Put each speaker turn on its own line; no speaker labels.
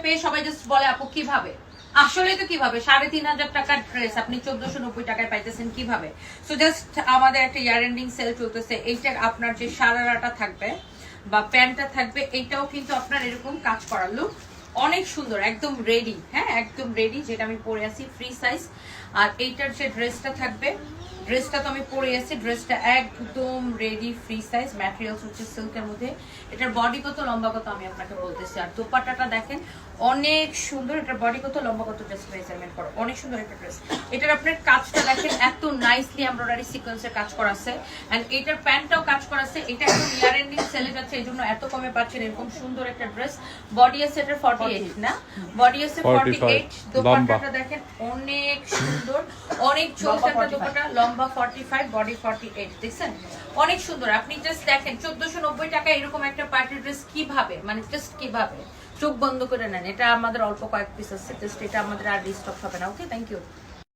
পেয়ে সবাই জাস্ট বলে আপু কিভাবে, আসলে তো কিভাবে 3500 টাকার ড্রেস আপনি 1490 টাকায় পাইতেছেন কিভাবে। সো জাস্ট আমাদের একটা ইয়ার এন্ডিং সেল চলতেছে, এইটার আপনার যে সারারাটা থাকবে বা প্যান্টটা থাকবে এইটাও কিন্তু আপনার এরকম কাজ করা লুক অনেক সুন্দর, একদম রেডি। হ্যাঁ একদম রেডি, যেটা আমি পরে আছি ফ্রি সাইজ। আর এইটার যে ড্রেসটা থাকবে, ড্রেসটা তো আমি পরে আছি, ড্রেসটা একদম রেডি ফ্রি সাইজ, ম্যাটেরিয়ালস হচ্ছে সিল্কের মধ্যে। এটার বডি কত লম্বা কত আমি আপনাকে বলতেছি। আর দোপাট্টাটা দেখেন অনেক সুন্দর, এটার বডি কত লম্বা কত জাস্ট মেজারমেন্ট করো, অনেক সুন্দর একটা ড্রেস। এটার আপনার কাজটা দেখেন এত নাইসলি এমব্রয়ডারি সিকোয়েন্সের কাজ করা আছে, এন্ড এটার প্যান্টটাও কাজ করা আছে। এটা একদম ইয়ার এন্ডিং সেলে যাচ্ছে, এই জন্য এত কমে পাচ্ছেন এরকম সুন্দর একটা ড্রেস। বডি আছে এটার 48 না, বডি আছে 48। দোপাট্টাটা দেখেন অনেক সুন্দর, অনেক চলছে একটা দোপাট্টা, লম্বা 45, বডি 48, দেখছেন অনেক সুন্দর। আপনি জাস্ট দেখেন 1490 টাকা এরকম একটা পার্টি ড্রেস কিভাবে, মানে জাস্ট কিভাবে চোখ বন্ধ করে নেন। এটা আমাদের অল্প কয়েক পিস আছে, জাস্ট এটা আমাদের আর রিস্টক হবে না। ওকে, থ্যাংক ইউ।